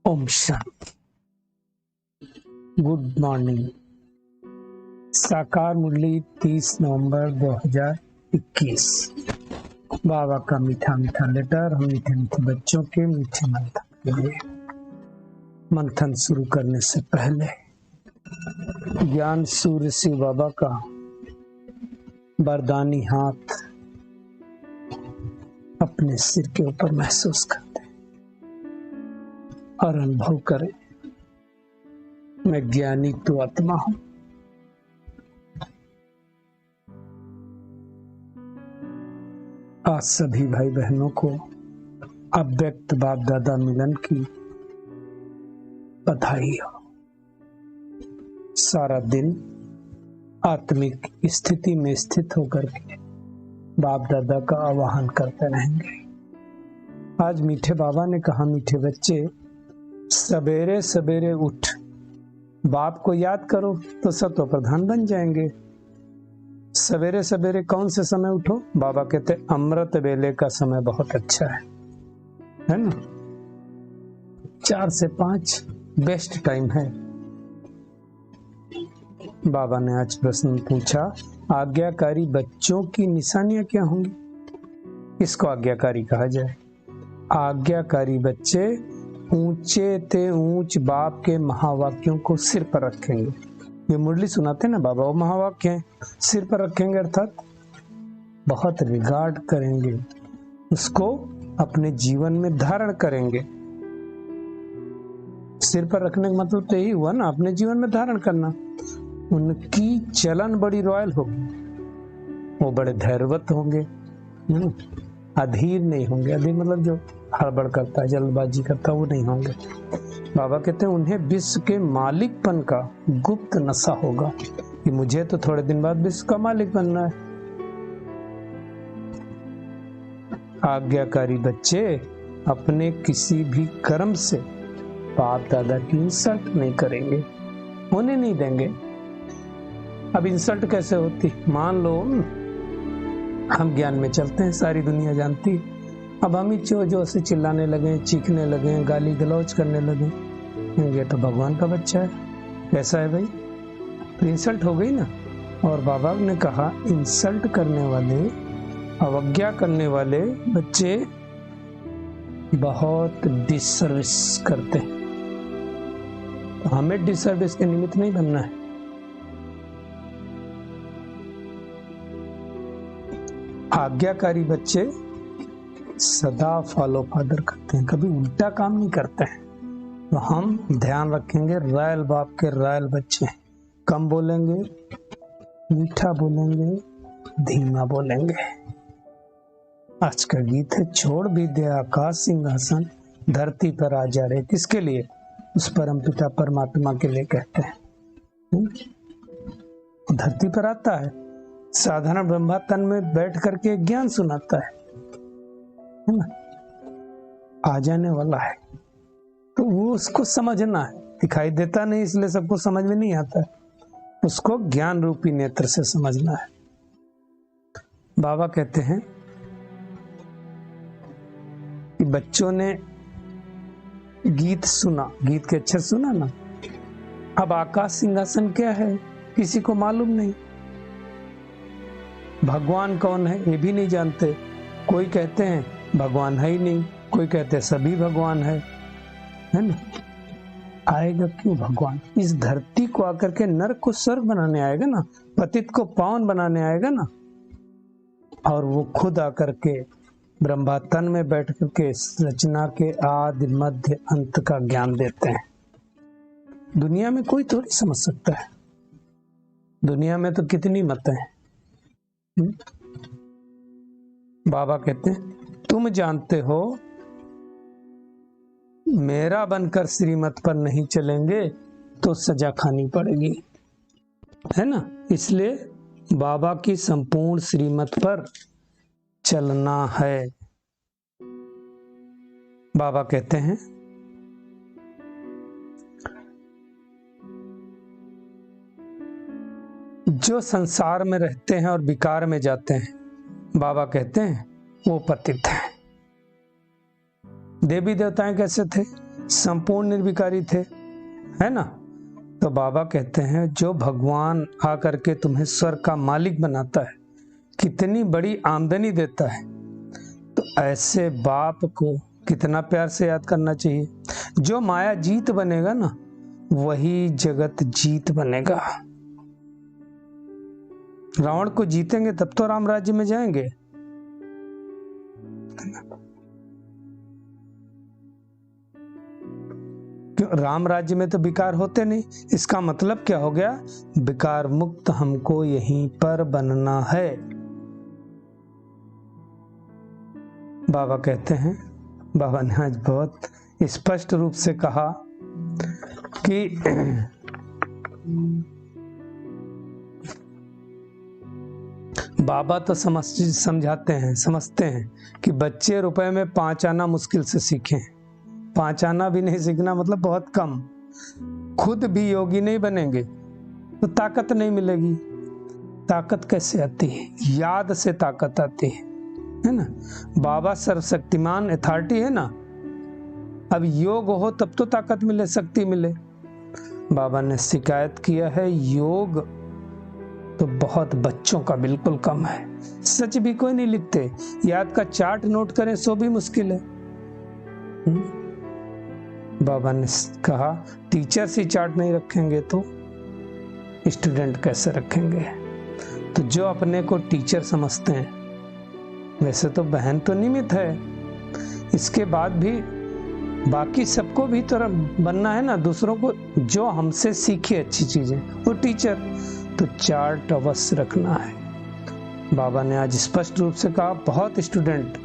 Om Shanti. Good morning. साकार मुरली 30 नवंबर 2021। बाबा का मीठा मीठा लेटर हम मीठे मीठे बच्चों के मीठे मंथन के लिए। मंथन शुरू करने से पहले ज्ञान सूर्य शिव बाबा का वरदानी हाथ अपने सिर के ऊपर महसूस करते और अनुभव करें, मैं ज्ञानी तो आत्मा हूं। आज सभी भाई बहनों को अव्यक्त बाप दादा मिलन की बधाई हो। सारा दिन आत्मिक स्थिति में स्थित होकर के बाप दादा का आवाहन करते रहेंगे। आज मीठे बाबा ने कहा, मीठे बच्चे सवेरे सवेरे उठ बाप को याद करो तो सत्व प्रधान बन जाएंगे। सवेरे सवेरे कौन से समय उठो? बाबा कहते अमृत वेले का समय बहुत अच्छा है ना। 4 से 5 बेस्ट टाइम है। बाबा ने आज प्रश्न पूछा, आज्ञाकारी बच्चों की निशानियां क्या होंगी? किसको आज्ञाकारी कहा जाए? आज्ञाकारी बच्चे ऊंचे ते ऊंच बाप के महावाक्यों को सिर पर रखेंगे। ये मुरली सुनाते ना बाबा, वो महावाक्य हैं, सिर पर रखेंगे अर्थात बहुत रिगार्ड करेंगे, उसको अपने जीवन में धारण करेंगे। सिर पर रखने का मतलब तो यही हुआ ना, अपने जीवन में धारण करना। उनकी चलन बड़ी रॉयल होगी, वो बड़े धैर्यवत होंगे, अधीर नहीं होंगे। अधीर मतलब जो हड़बड़ करता है, जल्दबाजी करता है, वो नहीं होंगे। बाबा कहते हैं उन्हें विश्व के मालिकपन का गुप्त नशा होगा कि मुझे तो थोड़े दिन बाद विश्व का मालिक बनना है। आज्ञाकारी बच्चे अपने किसी भी कर्म से बाप दादा की इंसल्ट नहीं करेंगे, होने नहीं देंगे। अब इंसल्ट कैसे होती? मान लो हम ज्ञान में चलते हैं, सारी दुनिया जानती है। अब हम ही जो से चिल्लाने लगे, चीखने लगे, गाली गलौज करने लगे, ये तो भगवान का बच्चा है, कैसा है भाई? तो इंसल्ट हो गई ना। और बाबा ने कहा इंसल्ट करने वाले, अवज्ञा करने वाले बच्चे बहुत डिसर्विस करते हैं। तो हमें डिसर्विस के निमित्त नहीं बनना है। आज्ञाकारी बच्चे सदा फॉलो फादर करते हैं, कभी उल्टा काम नहीं करते हैं। तो हम ध्यान रखेंगे, रॉयल बाप के रॉयल बच्चे हैं। कम बोलेंगे, मीठा बोलेंगे, धीमा बोलेंगे। आज का गीत है, छोड़ भी दे आकाश सिंहासन, धरती पर आ जा रहे। किसके लिए? उस परम पिता परमात्मा के लिए कहते हैं। धरती पर आता है, साधारण ब्रह्मा तन में बैठ करके ज्ञान सुनाता है ना, आ जाने वाला है। तो वो उसको समझना है, दिखाई देता नहीं इसलिए सबको समझ में नहीं आता है, उसको ज्ञान रूपी नेत्र से समझना है। बाबा कहते हैं कि बच्चों ने गीत सुना, गीत के अक्षर सुना ना। अब आकाश सिंहासन क्या है किसी को मालूम नहीं, भगवान कौन है ये भी नहीं जानते। कोई कहते हैं भगवान है ही नहीं, कोई कहते हैं सभी भगवान है ना। आएगा क्यों भगवान? इस धरती को आकर के नरक को स्वर्ग बनाने आएगा ना, पतित को पावन बनाने आएगा ना। और वो खुद आकर के ब्रह्मा तन में बैठ करके रचना के आदि मध्य अंत का ज्ञान देते हैं। दुनिया में कोई थोड़ी समझ सकता है, दुनिया में तो कितनी मतें हैं। बाबा कहते हैं तुम जानते हो मेरा बनकर श्रीमत पर नहीं चलेंगे तो सजा खानी पड़ेगी, है ना। इसलिए बाबा की संपूर्ण श्रीमत पर चलना है। बाबा कहते हैं जो संसार में रहते हैं और विकार में जाते हैं, बाबा कहते हैं वो पतित है। देवी देवताएं कैसे थे? संपूर्ण निर्विकारी थे, है ना। तो बाबा कहते हैं जो भगवान आकर के तुम्हें स्वर्ग का मालिक बनाता है, कितनी बड़ी आमदनी देता है, तो ऐसे बाप को कितना प्यार से याद करना चाहिए। जो माया जीत बनेगा ना, वही जगत जीत बनेगा। रावण को जीतेंगे तब तो राम राज्य में जाएंगे। क्यों? राम राज्य में तो विकार होते नहीं। इसका मतलब क्या हो गया? विकार मुक्त हमको यहीं पर बनना है। बाबा कहते हैं, बाबा ने आज बहुत स्पष्ट रूप से कहा कि बाबा तो समझते हैं कि बच्चे रुपए में 5 आना मुश्किल से सीखें। 5 आना भी नहीं सीखना मतलब बहुत कम। खुद भी योगी नहीं बनेंगे तो ताकत नहीं मिलेगी। ताकत कैसे आती है? याद से ताकत आती है ना। बाबा सर्वशक्तिमान अथॉरिटी है ना। अब योग हो तब तो ताकत मिले, शक्ति मिले। बाबा ने शिकायत किया है योग तो बहुत बच्चों का बिल्कुल कम है। सच भी कोई नहीं लिखते। याद का चार्ट नोट करें सो भी मुश्किल है। बाबा ने कहा टीचर्स ही चार्ट नहीं रखेंगे तो स्टूडेंट कैसे रखेंगे। तो जो अपने को टीचर समझते हैं, वैसे तो बहन तो निमित्त है, इसके बाद भी बाकी सबको भी तो बनना है ना। दूसरों को जो हमसे सीखे अच्छी चीजें, वो टीचर। तो चार्ट अवश्य रखना है। बाबा ने आज स्पष्ट रूप से कहा बहुत स्टूडेंट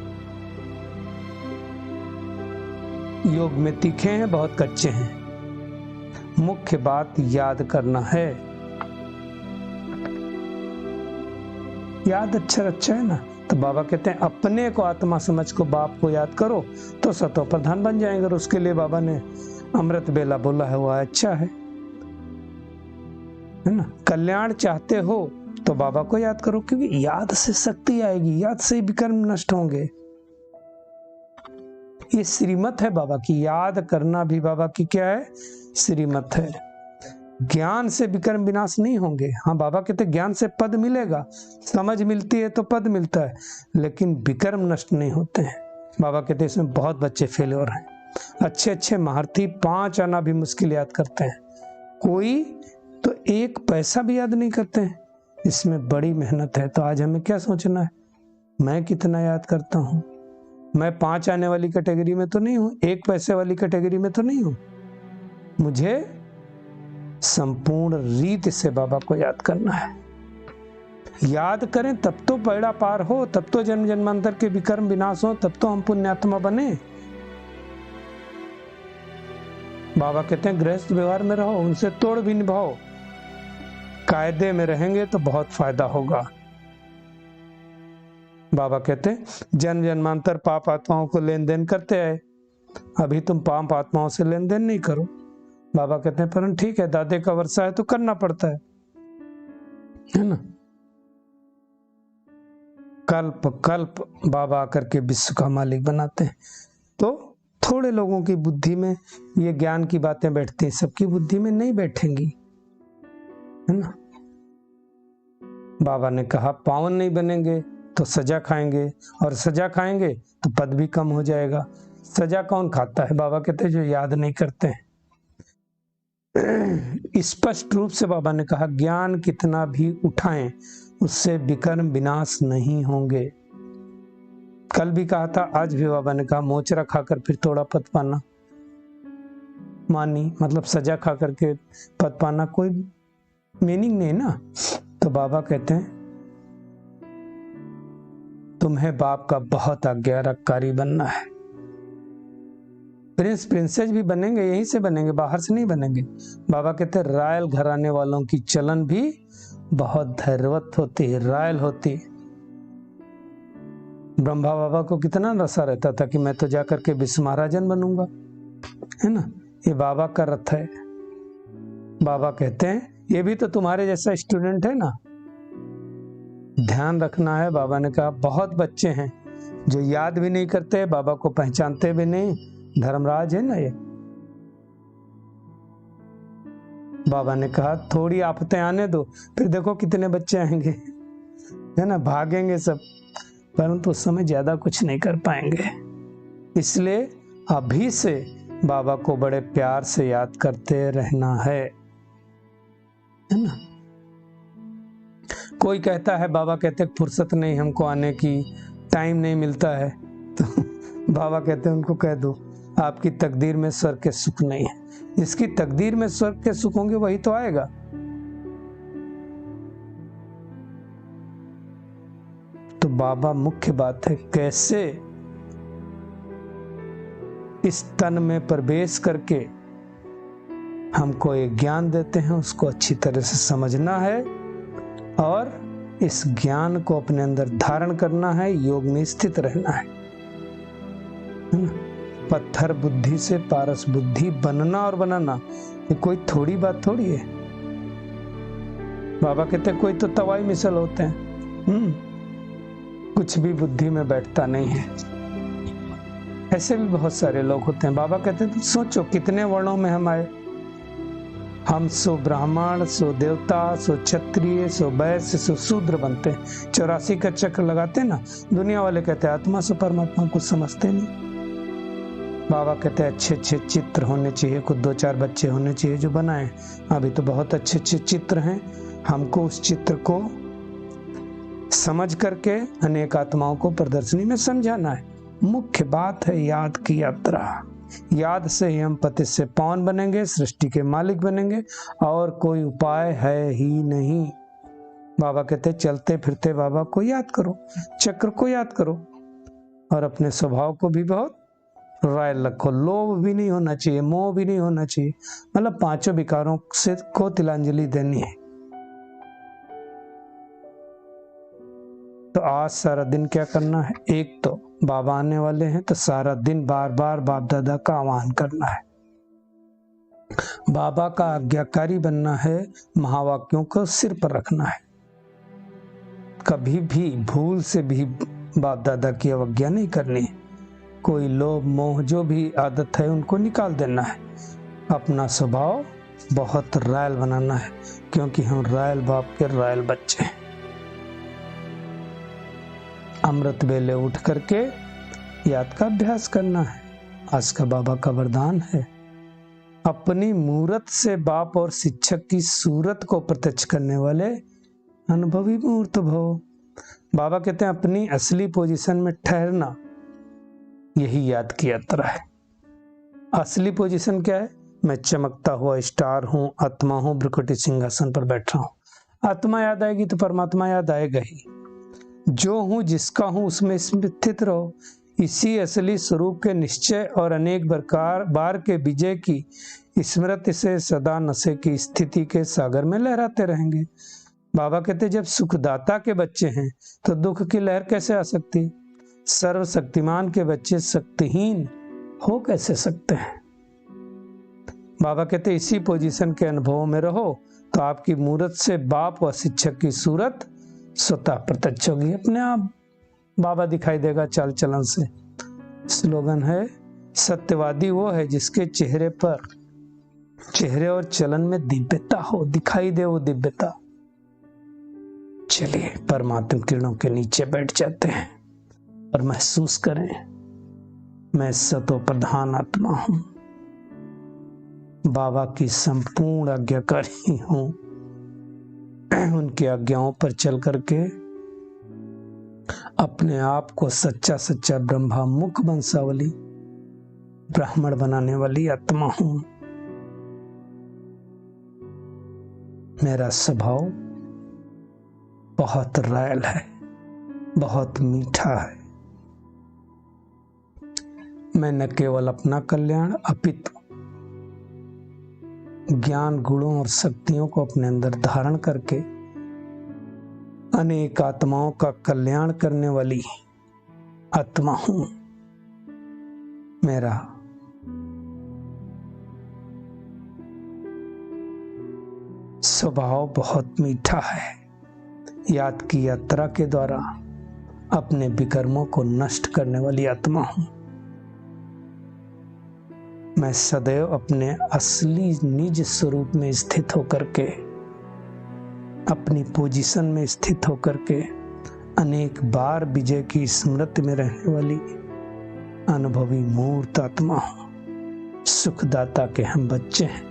योग में तीखे हैं, बहुत कच्चे हैं। मुख्य बात याद करना है। याद अच्छा है ना। तो बाबा कहते हैं अपने को आत्मा समझ को बाप को याद करो तो सतो प्रधान बन जाएंगे। और उसके लिए बाबा ने अमृत बेला बोला है, वह अच्छा है ना। कल्याण चाहते हो तो बाबा को याद करो, क्योंकि याद से शक्ति आएगी, याद से विकर्म नष्ट होंगे। ये श्रीमत है बाबा की। याद करना भी बाबा की क्या है? श्रीमत है। ज्ञान से विकर्म विनाश नहीं होंगे। हाँ, बाबा कहते ज्ञान से पद मिलेगा, समझ मिलती है तो पद मिलता है, लेकिन विकर्म नष्ट नहीं होते हैं। बाबा कहते इसमें बहुत बच्चे फेल्योर हैं। अच्छे महारथी 5 आना भी मुश्किल याद करते हैं, कोई तो 1 पैसा भी याद नहीं करते हैं। इसमें बड़ी मेहनत है। तो आज हमें क्या सोचना है? मैं कितना याद करता हूं? मैं 5 आने वाली कैटेगरी में तो नहीं हूं, 1 पैसे वाली कैटेगरी में तो नहीं हूं। मुझे संपूर्ण रीत से बाबा को याद करना है। याद करें तब तो बेड़ा पार हो, तब तो जन्म जन्मांतर के विकर्म विनाश हो, तब तो हम पुण्यात्मा बने। बाबा कहते हैं गृहस्थ व्यवहार में रहो, उनसे तोड़ भी निभाओ। कायदे में रहेंगे तो बहुत फायदा होगा। बाबा कहते हैं जन्म जन्मांतर पाप आत्माओं को लेन देन करते आए, अभी तुम पाप आत्माओं से लेन देन नहीं करो। बाबा कहते हैं पर ठीक है, दादे का वर्षा है तो करना पड़ता है ना। कल्प कल्प बाबा आकर के विश्व का मालिक बनाते हैं। तो थोड़े लोगों की बुद्धि में ये ज्ञान की बातें बैठती हैं, सबकी बुद्धि में नहीं बैठेंगी, है ना। बाबा ने कहा पावन नहीं बनेंगे तो सजा खाएंगे, और सजा खाएंगे तो पद भी कम हो जाएगा। सजा कौन खाता है? बाबा कहते हैं जो याद नहीं करते हैं। स्पष्ट रूप से बाबा ने कहा ज्ञान कितना भी उठाएं उससे विकर्म विनाश नहीं होंगे। कल भी कहा था, आज भी बाबा ने कहा मोचरा खाकर फिर थोड़ा पद पाना मानी, मतलब सजा खा करके पद पाना कोई मीनिंग नहीं ना। तो बाबा कहते हैं तुम्हें बाप का बहुत आज्ञाकारी बनना है। प्रिंस प्रिंसेस भी बनेंगे, यहीं से बनेंगे, बाहर से नहीं बनेंगे। बाबा कहते हैं रॉयल घराने वालों की चलन भी बहुत धैर्यवत होती है, रॉयल होती है। ब्रह्मा बाबा को कितना नशा रहता था कि मैं तो जाकर के विश्व महाराजन बनूंगा, है ना। ये बाबा का रथ है। बाबा कहते हैं ये भी तो तुम्हारे जैसा स्टूडेंट है ना, ध्यान रखना है। बाबा ने कहा बहुत बच्चे हैं जो याद भी नहीं करते, बाबा को पहचानते भी नहीं। धर्मराज है ना ये, बाबा ने कहा थोड़ी आफतें आने दो, फिर देखो कितने बच्चे आएंगे, है ना, भागेंगे सब, परंतु उस समय ज्यादा कुछ नहीं कर पाएंगे। इसलिए अभी से बाबा को बड़े प्यार से याद करते रहना है ना। कोई कहता है, बाबा कहते फुर्सत नहीं हमको आने की, टाइम नहीं मिलता है, तो बाबा कहते हैं उनको कह दो आपकी तकदीर में स्वर्ग के सुख नहीं है। जिसकी तकदीर में स्वर्ग के सुख होंगे वही तो आएगा। तो बाबा मुख्य बात है कैसे इस तन में प्रवेश करके हमको एक ज्ञान देते हैं, उसको अच्छी तरह से समझना है और इस ज्ञान को अपने अंदर धारण करना है, योग में स्थित रहना है। पत्थर बुद्धि से पारस बुद्धि बनना और बनाना ये कोई थोड़ी बात थोड़ी है। बाबा कहते हैं कोई तो तवाई मिसल होते हैं, कुछ भी बुद्धि में बैठता नहीं है। ऐसे भी बहुत सारे लोग होते हैं। बाबा कहते हैं सोचो कितने वर्णों में हम आए, हम सो ब्राह्मण, सो देवता, सो क्षत्रिय, सो वैश्य, सो शूद्र बनते हैं। 84 का चक्र लगाते ना, दुनिया वाले कहते हैं आत्मा से परमात्मा कुछ समझते नहीं। बाबा कहते हैं अच्छे अच्छे चित्र होने चाहिए, कुछ 2-4 बच्चे होने चाहिए जो बनाए। अभी तो बहुत अच्छे अच्छे चित्र हैं, हमको उस चित्र को समझ करके अनेक आत्माओं को प्रदर्शनी में समझाना है। मुख्य बात है याद की यात्रा। याद से ही हम पति से पावन बनेंगे, सृष्टि के मालिक बनेंगे, और कोई उपाय है ही नहीं। बाबा कहते चलते फिरते बाबा को याद करो, चक्र को याद करो, और अपने स्वभाव को भी बहुत रॉयल रखो। लोभ भी नहीं होना चाहिए, मोह भी नहीं होना चाहिए, मतलब 5 विकारों से को तिलांजलि देनी है। तो आज सारा दिन क्या करना है, एक तो बाबा आने वाले हैं तो सारा दिन बार बार बाप दादा का आह्वान करना है, बाबा का आज्ञाकारी बनना है, महावाक्यों को सिर पर रखना है, कभी भी भूल से भी बाप दादा की अवज्ञा नहीं करनी है। कोई लोभ मोह जो भी आदत है उनको निकाल देना है, अपना स्वभाव बहुत रॉयल बनाना है, क्योंकि हम रॉयल बाप के रॉयल बच्चे हैं। अमृत वेले उठ करके याद का अभ्यास करना है। आज का बाबा का वरदान है, अपनी मूरत से बाप और शिक्षक की सूरत को प्रत्यक्ष करने वाले अनुभवी मूर्त भव। बाबा कहते हैं अपनी असली पोजीशन में ठहरना, यही याद की यात्रा है। असली पोजीशन क्या है, मैं चमकता हुआ स्टार हूं, आत्मा हूं, भ्रुकुटी सिंहासन पर बैठ रहा हूं। आत्मा याद आएगी तो परमात्मा याद आएगा ही। जो हूं जिसका हूं उसमें स्थित रहो, इसी असली स्वरूप के निश्चय और अनेक बार के विजय की स्मृति से सदा नशे की स्थिति के सागर में लहराते रहेंगे। बाबा कहते जब सुखदाता के बच्चे हैं तो दुख की लहर कैसे आ सकती। सर्वशक्तिमान के बच्चे शक्तिहीन हो कैसे सकते हैं। बाबा कहते इसी पोजीशन के अनुभवों में रहो तो आपकी मूरत से बाप व शिक्षक की सूरत स्वतः प्रत्यक्ष होगी, अपने आप बाबा दिखाई देगा चाल चलन से। स्लोगन है, सत्यवादी वो है जिसके चेहरे और चलन में दिव्यता हो, दिखाई दे वो दिव्यता। चलिए परमात्मा किरणों के नीचे बैठ जाते हैं और महसूस करें, मैं सतो प्रधान आत्मा हूं, बाबा की संपूर्ण आज्ञाकारी हूं। उनकी आज्ञाओं पर चल करके अपने आप को सच्चा सच्चा ब्रह्मा मुख वंशावली ब्राह्मण बनाने वाली आत्मा हूं। मेरा स्वभाव बहुत रॉयल है, बहुत मीठा है। मैं न केवल अपना कल्याण अपितु ज्ञान गुणों और शक्तियों को अपने अंदर धारण करके अनेक आत्माओं का कल्याण करने वाली आत्मा हूं। मेरा स्वभाव बहुत मीठा है। याद की यात्रा के द्वारा अपने विकर्मों को नष्ट करने वाली आत्मा हूं। मैं सदैव अपने असली निज स्वरूप में स्थित होकर के, अपनी पोजीशन में स्थित होकर के अनेक बार विजय की स्मृति में रहने वाली अनुभवी मूर्त आत्मा हूं। सुखदाता के हम बच्चे हैं,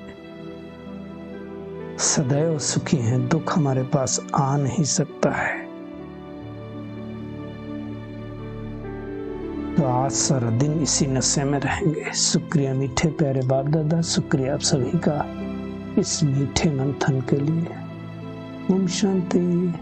सदैव सुखी हैं, दुख हमारे पास आ नहीं सकता है। तो आज सारा दिन इसी नशे में रहेंगे। शुक्रिया मीठे प्यारे बाप दादा, शुक्रिया आप सभी का इस मीठे मंथन के लिए। ओम शांति।